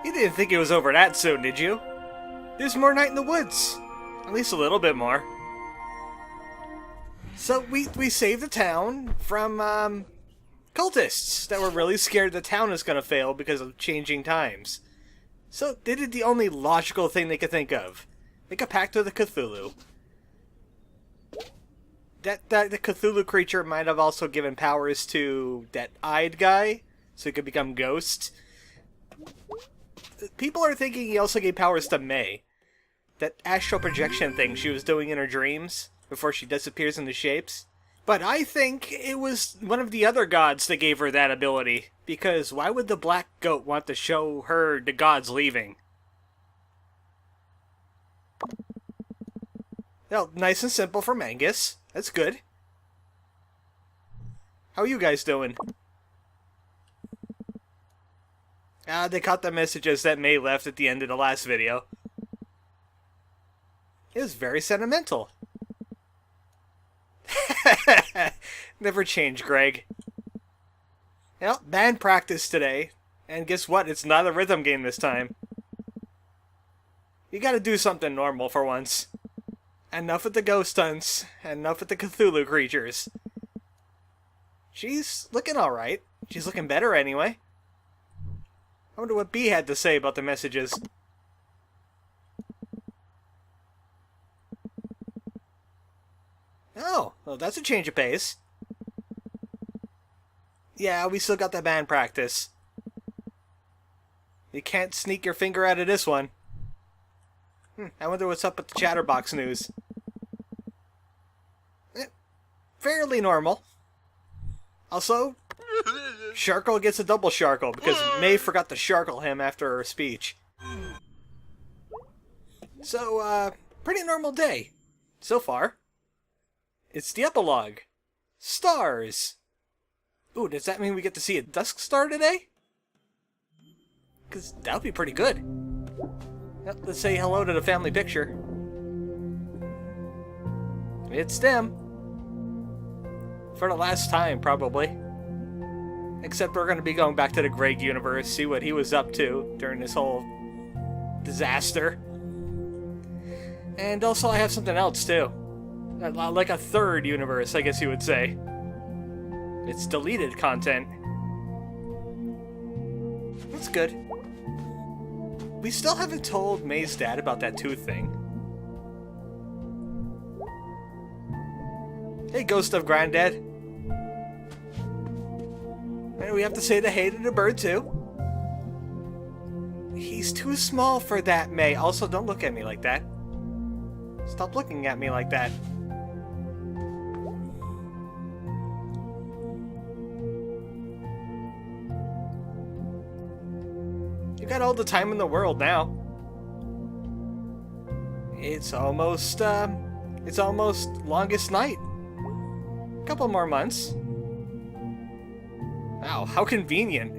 You didn't think it was over that soon, did you? There's more night in the woods. At least a little bit more. So we saved the town from cultists that were really scared the town is going to fail because of changing times. So they did the only logical thing they could think of. Make a pact with the Cthulhu. That the Cthulhu creature might have also given powers to that eyed guy, so he could become ghost. People are thinking he also gave powers to May. That astral projection thing she was doing in her dreams before she disappears into shapes. But I think it was one of the other gods that gave her that ability, because why would the black goat want to show her the gods leaving? Well, nice and simple for Mangus. That's good. How are you guys doing? They caught the messages that May left at the end of the last video. It was very sentimental. Never change, Greg. Well, band practice today. And guess what? It's not a rhythm game this time. You gotta do something normal for once. Enough with the ghost hunts. Enough with the Cthulhu creatures. She's looking alright. She's looking better anyway. I wonder what B had to say about the messages. Oh, well, that's a change of pace. Yeah, we still got that band practice. You can't sneak your finger out of this one. I wonder what's up with the Chatterbox news. Fairly normal. Also, Sharkle gets a double Sharkle because May forgot to Sharkle him after her speech. So, pretty normal day. So far. It's the epilogue. Stars. Ooh, does that mean we get to see a dusk star today? Because that would be pretty good. Yep, let's say hello to the family picture. It's them. For the last time, probably. Except we're going to be going back to the Greg universe, see what he was up to during this whole disaster. And also I have something else, too. Like a third universe, I guess you would say. It's deleted content. That's good. We still haven't told May's dad about that tooth thing. Hey, ghost of granddad. And we have to say the hey to the bird, too. He's too small for that, May. Also, don't look at me like that. Stop looking at me like that. You got all the time in the world now. It's almost longest night. Couple more months. Wow, how convenient.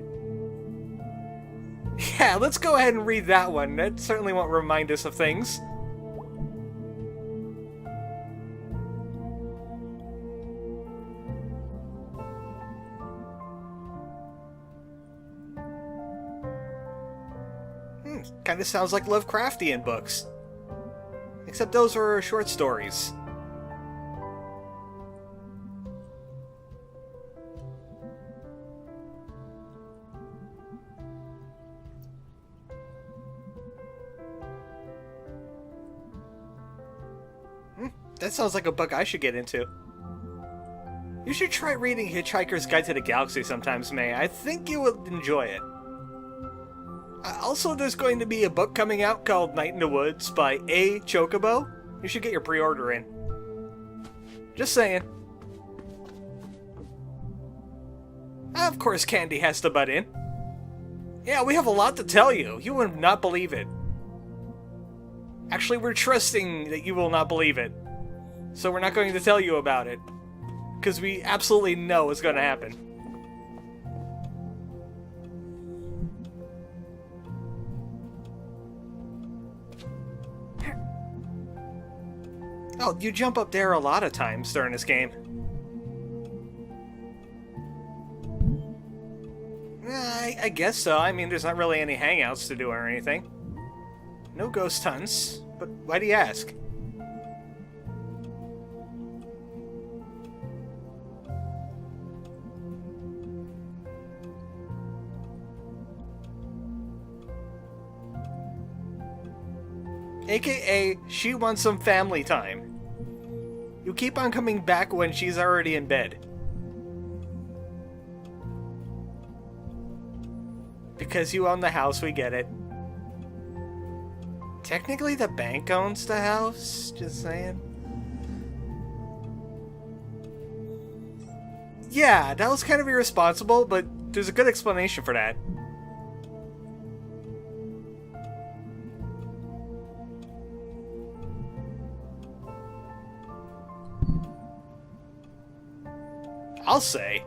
Yeah, let's go ahead and read that one. That certainly won't remind us of things. Kinda sounds like Lovecraftian books. Except those were short stories. That sounds like a book I should get into. You should try reading Hitchhiker's Guide to the Galaxy sometimes, May. I think you will enjoy it. Also, there's going to be a book coming out called Night in the Woods by ArmoredChocobo. You should get your pre-order in. Just saying. Of course Candy has to butt in. Yeah, we have a lot to tell you. You would not believe it. Actually, we're trusting that you will not believe it. So we're not going to tell you about it. Because we absolutely know what's going to happen. Oh, you jump up there a lot of times during this game. I guess so. I mean, there's not really any hangouts to do or anything. No ghost hunts. But why do you ask? AKA, she wants some family time. You keep on coming back when she's already in bed. Because you own the house, we get it. Technically, the bank owns the house, just saying. Yeah, that was kind of irresponsible, but there's a good explanation for that. I'll say.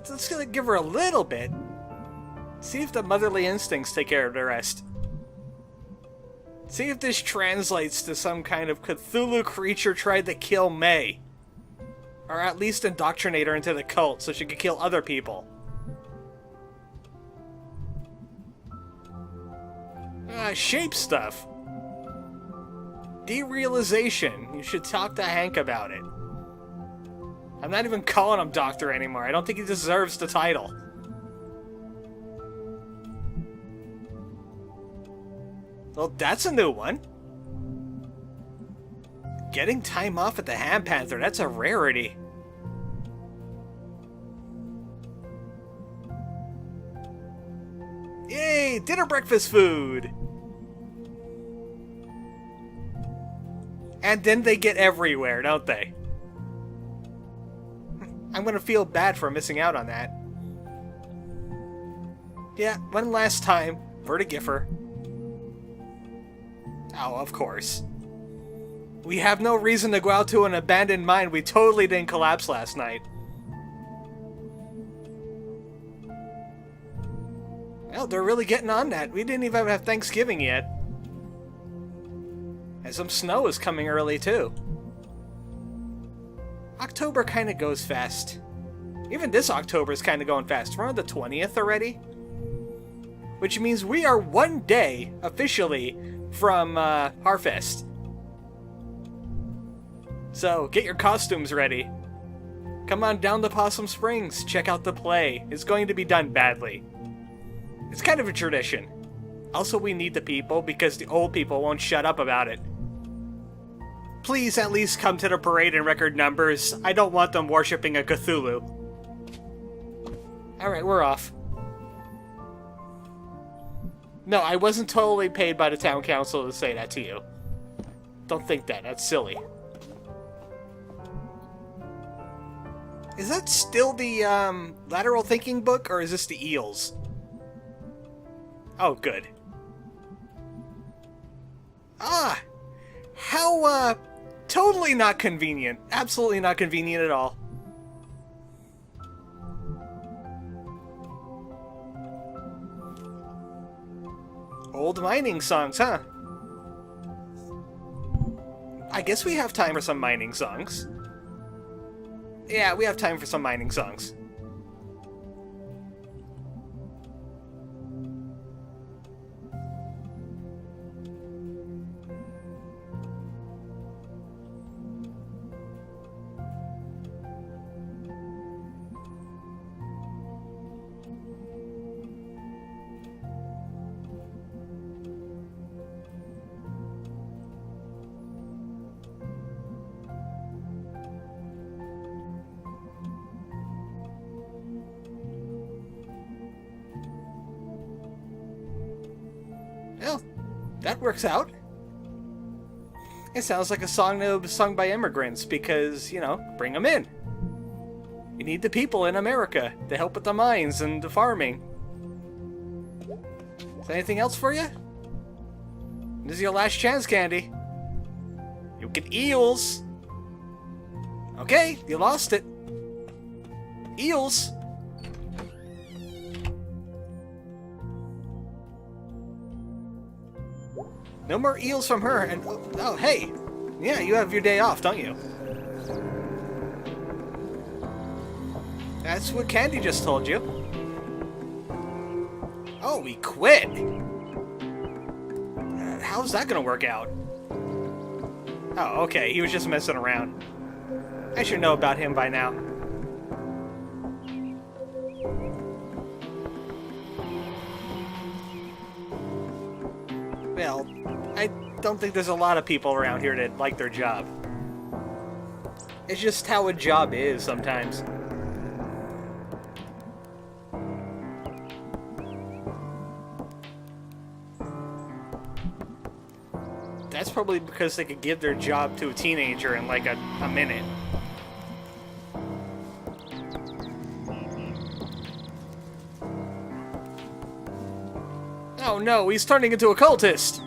Let's give her a little bit. See if the motherly instincts take care of the rest. See if this translates to some kind of Cthulhu creature tried to kill May. Or at least indoctrinate her into the cult so she could kill other people. Shape stuff. Derealization. You should talk to Hank about it. I'm not even calling him Doctor anymore. I don't think he deserves the title. Well, that's a new one. Getting time off at the Ham Panther, that's a rarity. Yay! Dinner breakfast food! And then they get everywhere, don't they? I'm gonna feel bad for missing out on that. Yeah, one last time. Vertigiffer. Oh, of course. We have no reason to go out to an abandoned mine. We totally didn't collapse last night. Well, they're really getting on that. We didn't even have Thanksgiving yet. And some snow is coming early, too. October kind of goes fast. Even this October is kind of going fast. We're on the 20th already. Which means we are one day, officially, from Harfest. So, get your costumes ready. Come on down to Possum Springs. Check out the play. It's going to be done badly. It's kind of a tradition. Also, we need the people because the old people won't shut up about it. Please at least come to the parade in record numbers. I don't want them worshipping a Cthulhu. Alright, we're off. No, I wasn't totally paid by the town council to say that to you. Don't think that. That's silly. Is that still the lateral thinking book, or is this the eels? Oh, good. Ah! How, totally not convenient. Absolutely not convenient at all. Old mining songs, huh? I guess we have time for some mining songs. Yeah, we have time for some mining songs. Well, that works out. It sounds like a song that was sung by immigrants because, you know, bring them in. You need the people in America to help with the mines and the farming. Is there anything else for you? This is your last chance, Candy. You get eels. Okay, you lost it. Eels. No more eels from her, and oh, hey! Yeah, you have your day off, don't you? That's what Candy just told you. Oh, he quit. How's that gonna work out? Oh, okay, he was just messing around. I should know about him by now. Well, I don't think there's a lot of people around here that like their job. It's just how a job is sometimes. That's probably because they could give their job to a teenager in like a minute. Oh no, he's turning into a cultist!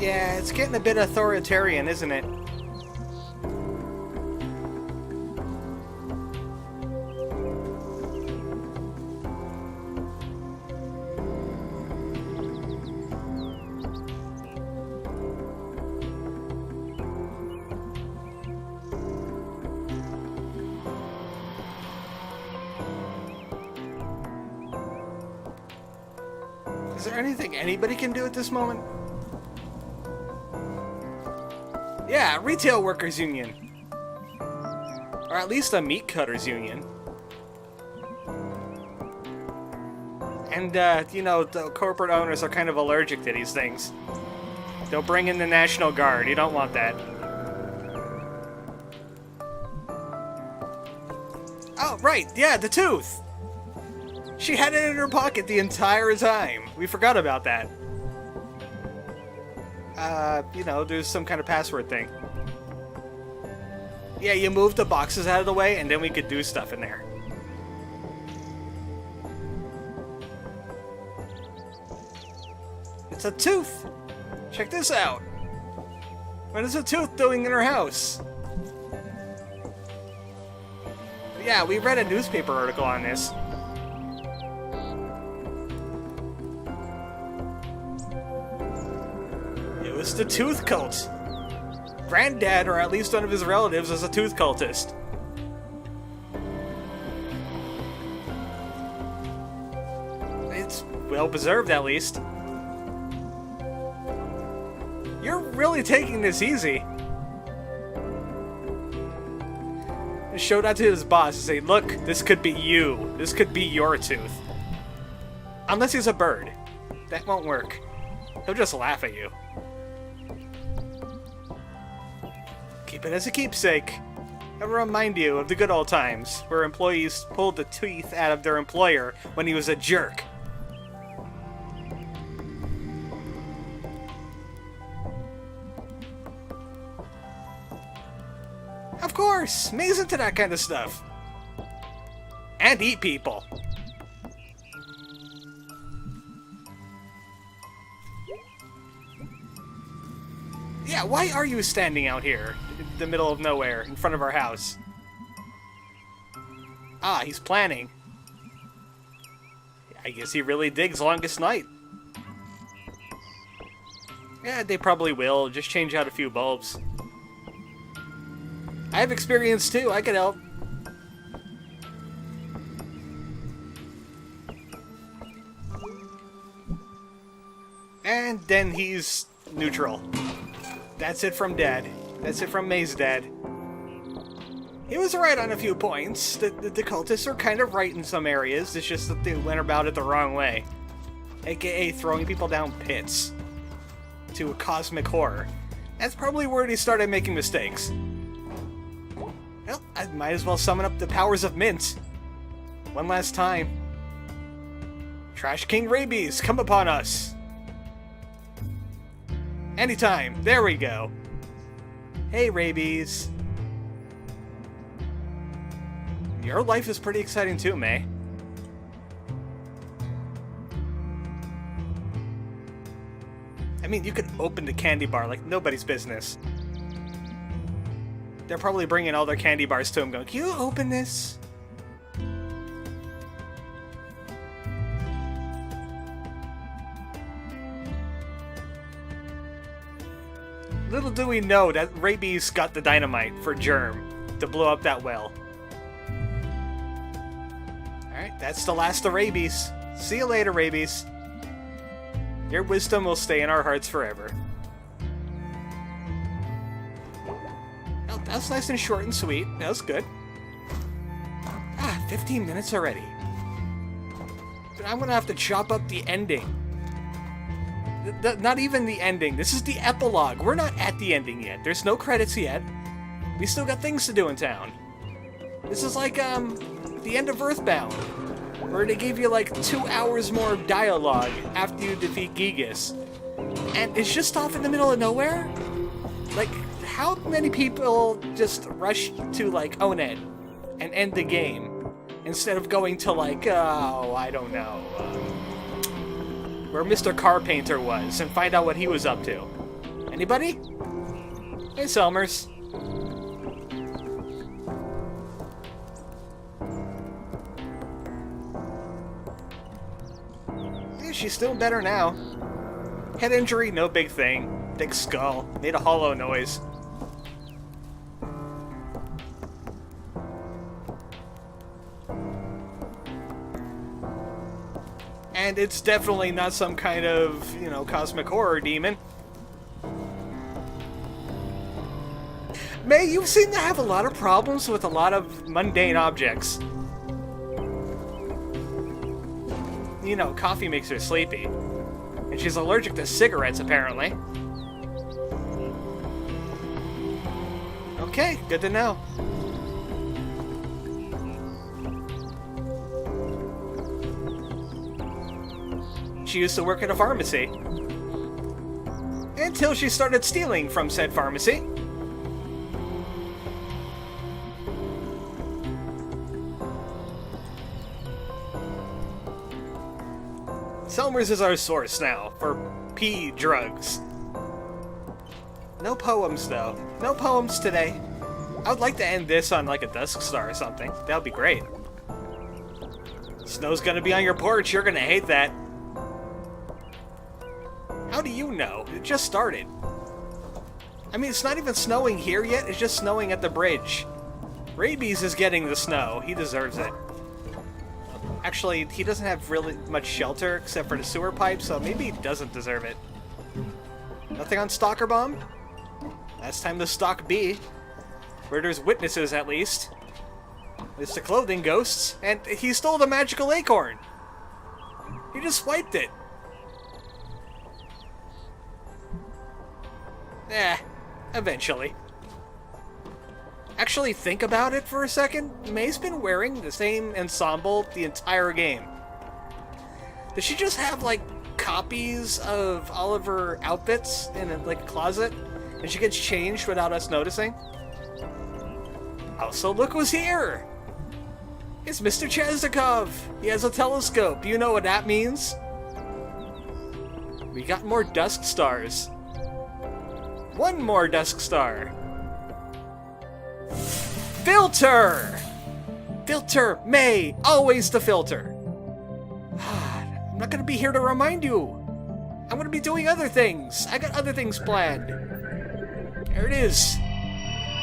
Yeah, it's getting a bit authoritarian, isn't it? Is there anything anybody can do at this moment? Yeah, retail workers union. Or at least a meat cutters union. And, you know, the corporate owners are kind of allergic to these things. They'll bring in the National Guard. You don't want that. Oh, right. Yeah, the tooth. She had it in her pocket the entire time. We forgot about that. You know, there's some kind of password thing. Yeah, you move the boxes out of the way, and then we could do stuff in there. It's a tooth! Check this out! What is a tooth doing in her house? Yeah, we read a newspaper article on this. It was the tooth cult. Granddad, or at least one of his relatives, was a tooth cultist. It's well preserved, at least. You're really taking this easy. He showed that to his boss and say, look, this could be you. This could be your tooth. Unless he's a bird. That won't work. He'll just laugh at you. Keep it as a keepsake. It'll remind you of the good old times, where employees pulled the teeth out of their employer when he was a jerk. Of course! May's into that kind of stuff. And eat people. Yeah, why are you standing out here, in the middle of nowhere, in front of our house? Ah, he's planning. I guess he really digs Longest Night. Yeah, they probably will, just change out a few bulbs. I have experience too, I can help. And then he's neutral. That's it from Dad. That's it from May's dad. He was right on a few points. The cultists are kind of right in some areas. It's just that they went about it the wrong way. AKA throwing people down pits. To a cosmic horror. That's probably where he started making mistakes. Well, I might as well summon up the powers of Mint. One last time. Trash King Rabies, come upon us! Anytime, there we go. Hey, Rabies. Your life is pretty exciting too, May. I mean, you could open the candy bar like nobody's business. They're probably bringing all their candy bars to him going, can you open this? Little do we know that Rabies got the dynamite for Germ to blow up that well. Alright, that's the last of Rabies. See you later, Rabies. Your wisdom will stay in our hearts forever. Oh, that was nice and short and sweet. That was good. 15 minutes already. But I'm gonna have to chop up the ending. Not even the ending. This is the epilogue. We're not at the ending yet. There's no credits yet. We still got things to do in town. This is like, the end of Earthbound, where they gave you like 2 hours more of dialogue after you defeat Gigas. And it's just off in the middle of nowhere? Like, how many people just rush to, like, Oned and end the game instead of going to, like, oh, I don't know, where Mr. Carpainter was and find out what he was up to? Anybody? Hey, Selmers. Yeah, she's still better now. Head injury, no big thing. Big skull. Made a hollow noise. And it's definitely not some kind of, you know, cosmic horror demon. May, you seem to have a lot of problems with a lot of mundane objects. You know, coffee makes her sleepy. And she's allergic to cigarettes, apparently. Okay, good to know. She used to work at a pharmacy. Until she started stealing from said pharmacy. Selmers is our source now for pea drugs. No poems, though. No poems today. I would like to end this on like a dusk star or something. That would be great. Snow's gonna be on your porch. You're gonna hate that. How do you know? It just started. I mean, it's not even snowing here yet. It's just snowing at the bridge. Rabies is getting the snow. He deserves it. Actually, he doesn't have really much shelter except for the sewer pipe, so maybe he doesn't deserve it. Nothing on Stalker Bomb? Last time to stalk B. Where there's witnesses, at least. It's the clothing ghosts, and he stole the magical acorn. He just swiped it. Eventually. Actually, think about it for a second. May's been wearing the same ensemble the entire game. Does she just have, like, copies of all of her outfits in, like, a closet? And she gets changed without us noticing? Also, look who's here! It's Mr. Chezdakov! He has a telescope. You know what that means? We got more dusk stars. One more dusk star. Filter! Filter! May! Always the filter! I'm not gonna be here to remind you. I'm gonna be doing other things. I got other things planned. There it is.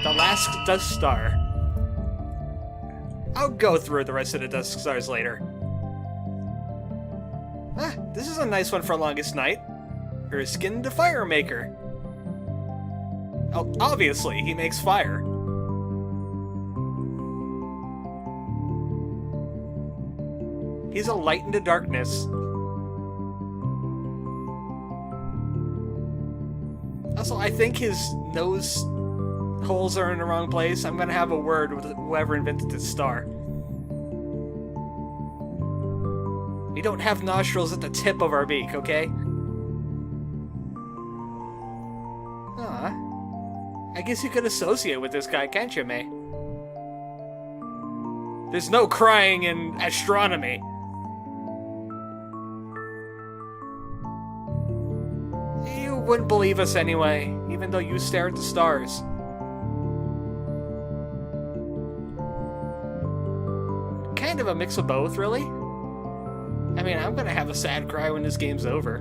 The last dusk star. I'll go through the rest of the dusk stars later. This is a nice one for longest night. Her skinned fire maker. Oh, obviously, he makes fire. He's a light in the darkness. Also, I think his nose holes are in the wrong place. I'm gonna have a word with whoever invented this star. We don't have nostrils at the tip of our beak, okay? I guess you could associate with this guy, can't you, May? There's no crying in astronomy. You wouldn't believe us anyway, even though you stare at the stars. Kind of a mix of both, really. I mean, I'm gonna have a sad cry when this game's over.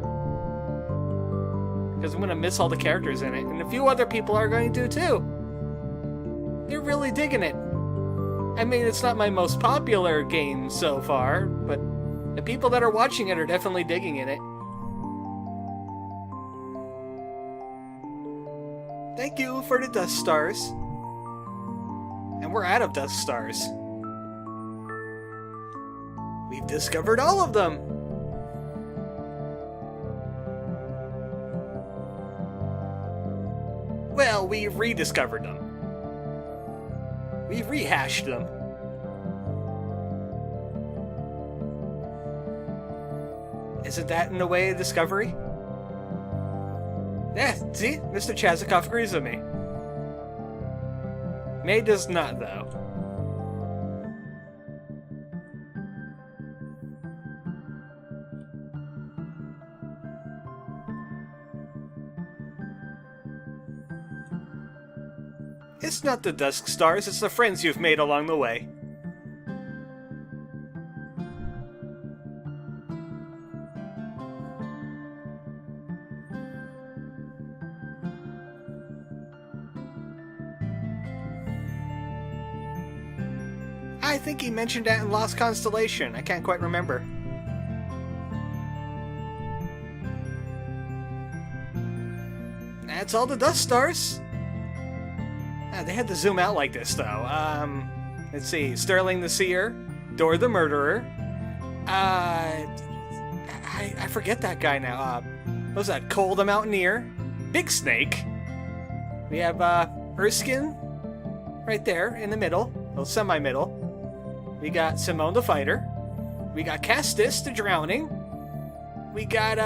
because I'm going to miss all the characters in it, and a few other people are going to too. They're really digging it. I mean, it's not my most popular game so far, but the people that are watching it are definitely digging in it. Thank you for the dust stars. And we're out of dust stars. We've discovered all of them. Well, we rediscovered them. We rehashed them. Isn't that in a way a discovery? Yeah, see? Mr. Chazikov agrees with me. May does not, though. It's not the Dusk Stars, it's the friends you've made along the way. I think he mentioned that in Lost Constellation. I can't quite remember. That's all the Dust Stars. They had to zoom out like this, though. Let's see. Sterling the Seer. Dor the Murderer. I forget that guy now. What was that? Cole the Mountaineer. Big Snake. We have, Erskine. Right there, in the middle. Well, semi-middle. We got Simone the Fighter. We got Castus the Drowning. We got,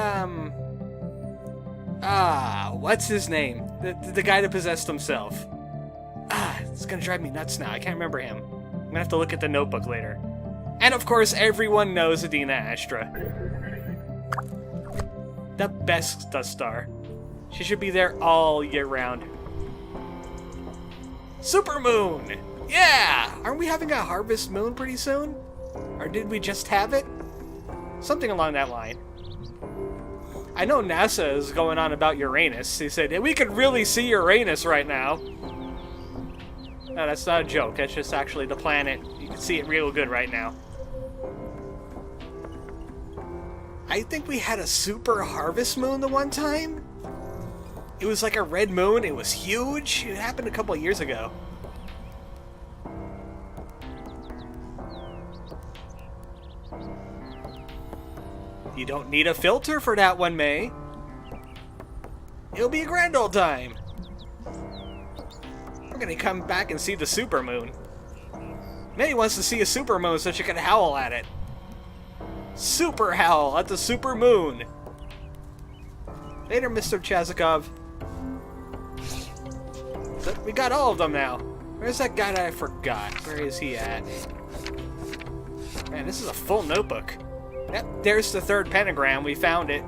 what's his name? The guy that possessed himself. It's gonna drive me nuts now. I can't remember him. I'm gonna have to look at the notebook later. And of course, everyone knows Adina Astra. The best Dust Star. She should be there all year round. Supermoon! Yeah! Aren't we having a harvest moon pretty soon? Or did we just have it? Something along that line. I know NASA is going on about Uranus. They said, we could really see Uranus right now. No, that's not a joke. That's just actually the planet. You can see it real good right now. I think we had a super harvest moon the one time. It was like a red moon. It was huge. It happened a couple of years ago. You don't need a filter for that one, May. It'll be a grand old time. We're gonna come back and see the supermoon. May wants to see a supermoon so she can howl at it. Super howl at the supermoon. Later, Mr. Chazikov. So we got all of them now. Where's that guy that I forgot? Where is he at? Man, this is a full notebook. Yep, there's the third pentagram. We found it.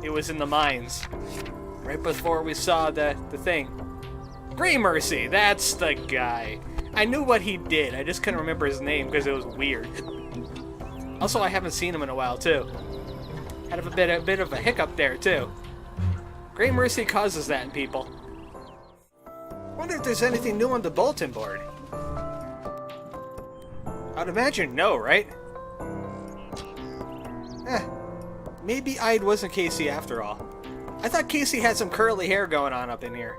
It was in the mines. Right before we saw the thing. Grey Mercy, that's the guy. I knew what he did. I just couldn't remember his name because it was weird. Also, I haven't seen him in a while, too. Had a bit of a hiccup there, too. Grey Mercy causes that in people. Wonder if there's anything new on the bulletin board. I'd imagine no, right? Maybe Ide wasn't Casey after all. I thought Casey had some curly hair going on up in here.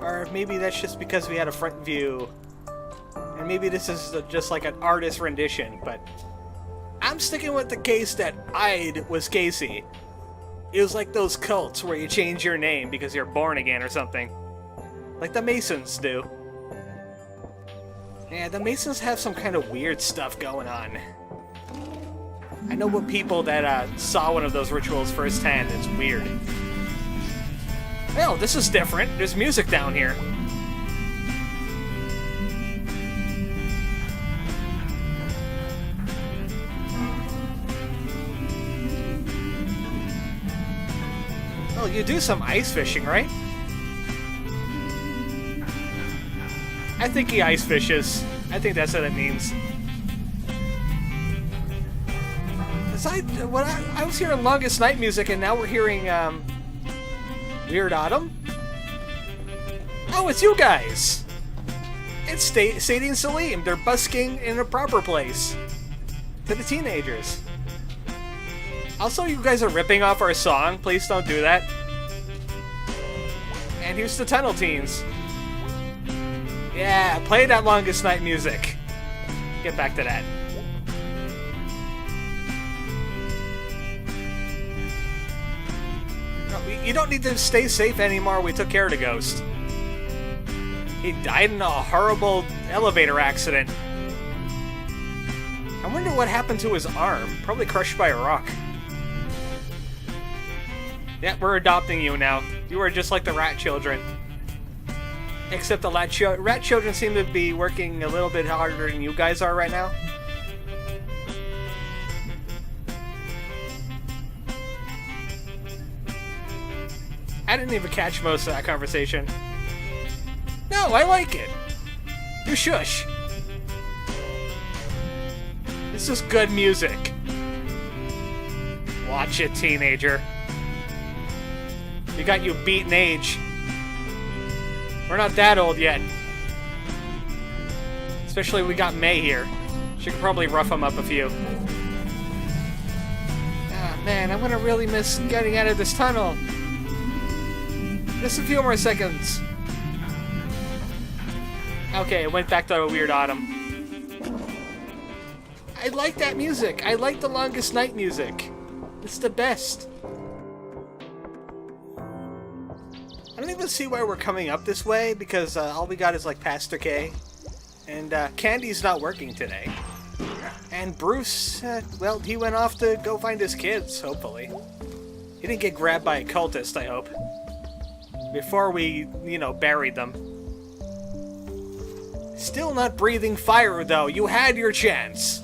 Or maybe that's just because we had a front view. And maybe this is just like an artist rendition, but I'm sticking with the case that Ide was Casey. It was like those cults where you change your name because you're born again or something. Like the Masons do. Yeah, the Masons have some kind of weird stuff going on. I know what people that saw one of those rituals firsthand. It's weird. Well, this is different. There's music down here. Oh, you do some ice fishing, right? I think he ice fishes. I think that's what it means. I was hearing Longest Night music, and now we're hearing Weird Autumn? Oh, it's you guys! It's Sadie and Salim. They're busking in a proper place. To the teenagers. Also, you guys are ripping off our song. Please don't do that. And here's the Tunnel Teens. Yeah, play that Longest Night music. Get back to that. No, you don't need to stay safe anymore. We took care of the ghost. He died in a horrible elevator accident. I wonder what happened to his arm. Probably crushed by a rock. Yeah, we're adopting you now. You are just like the rat children. Except the rat children seem to be working a little bit harder than you guys are right now. I didn't even catch most of that conversation. No, I like it. You shush. This is good music. Watch it, teenager. We got you beat in age. We're not that old yet. Especially we got May here. She could probably rough him up a few. Ah, man, I'm gonna really miss getting out of this tunnel. Just a few more seconds. Okay, it went back to a Weird Autumn. I like that music. I like the Longest Night music. It's the best. I don't even see why we're coming up this way, because all we got is like Pastor K. And Candy's not working today. And Bruce, well, he went off to go find his kids, hopefully. He didn't get grabbed by a cultist, I hope. Before we, buried them. Still not breathing fire, though. You had your chance.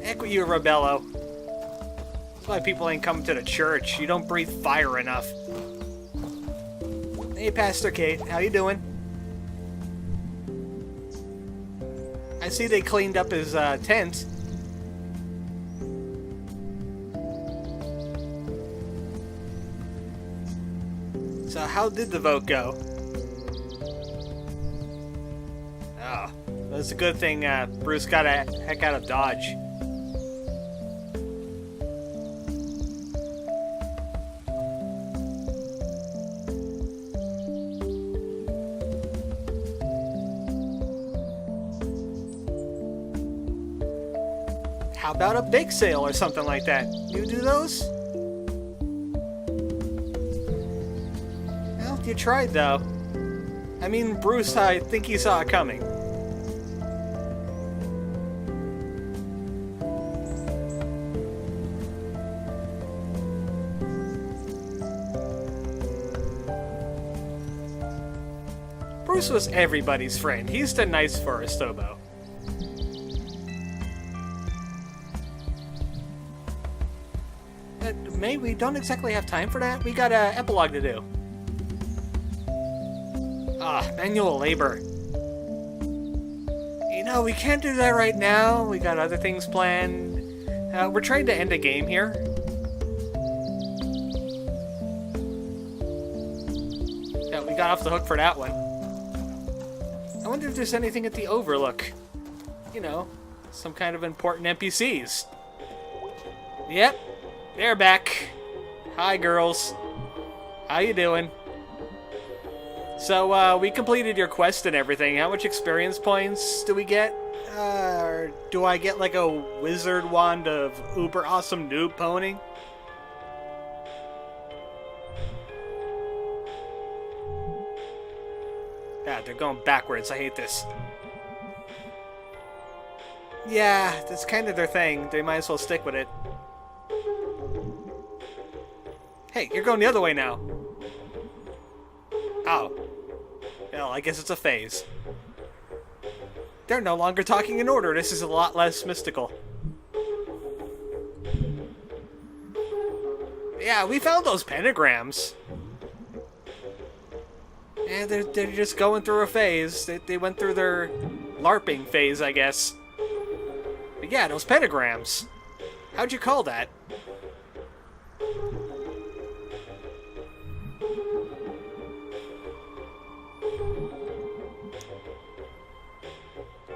Heck with you, Rebello. That's why people ain't coming to the church. You don't breathe fire enough. Hey, Pastor Kate. How you doing? I see they cleaned up his tent. So how did the vote go? Oh, that's a good thing Bruce got a heck out of Dodge. How about a bake sale or something like that? You do those? Well, you tried though. I mean, Bruce, I think he saw it coming. Bruce was everybody's friend. He's the nice forest oboe. May, we don't exactly have time for that. We got an epilogue to do. Manual labor. We can't do that right now. We got other things planned. We're trying to end a game here. Yeah, we got off the hook for that one. I wonder if there's anything at the Overlook. Some kind of important NPCs. Yep. They're back. Hi, girls. How you doing? So, we completed your quest and everything. How much experience points do we get? Or do I get, like, a wizard wand of uber awesome noob pony? Yeah, they're going backwards. I hate this. Yeah, that's kind of their thing. They might as well stick with it. Hey, you're going the other way now. Oh. Well, I guess it's a phase. They're no longer talking in order. This is a lot less mystical. Yeah, we found those pentagrams. Yeah, they're just going through a phase. They went through their LARPing phase, I guess. But yeah, those pentagrams. How'd you call that?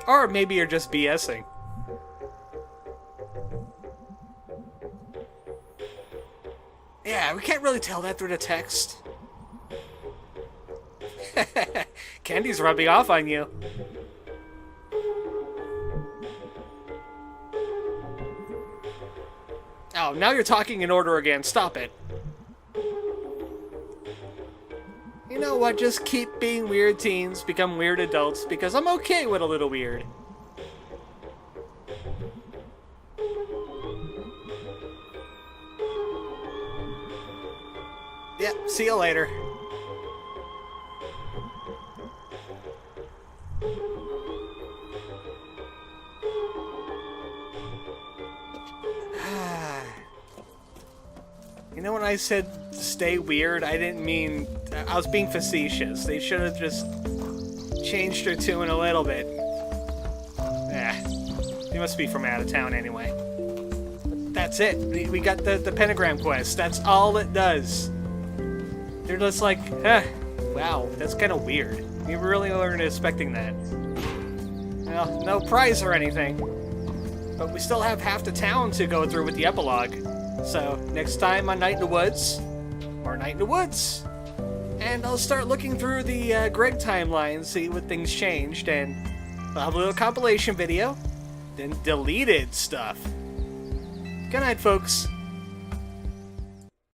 Or maybe you're just BSing. Yeah, we can't really tell that through the text. Candy's rubbing off on you. Oh, now you're talking in order again. Stop it. You know what? Just keep being weird teens, become weird adults, because I'm okay with a little weird. Yep, see you later. You know when I said stay weird, I didn't mean... I was being facetious. They should have just changed their tune a little bit. They must be from out of town anyway. That's it. We got the pentagram quest. That's all it does. They're just like, wow, that's kind of weird. We really weren't expecting that. Well, no prize or anything. But we still have half the town to go through with the epilogue. So, next time on Night in the Woods, more Night in the Woods. And I'll start looking through the Greg timeline, see what things changed, and I'll have a little compilation video, then deleted stuff. Good night, folks.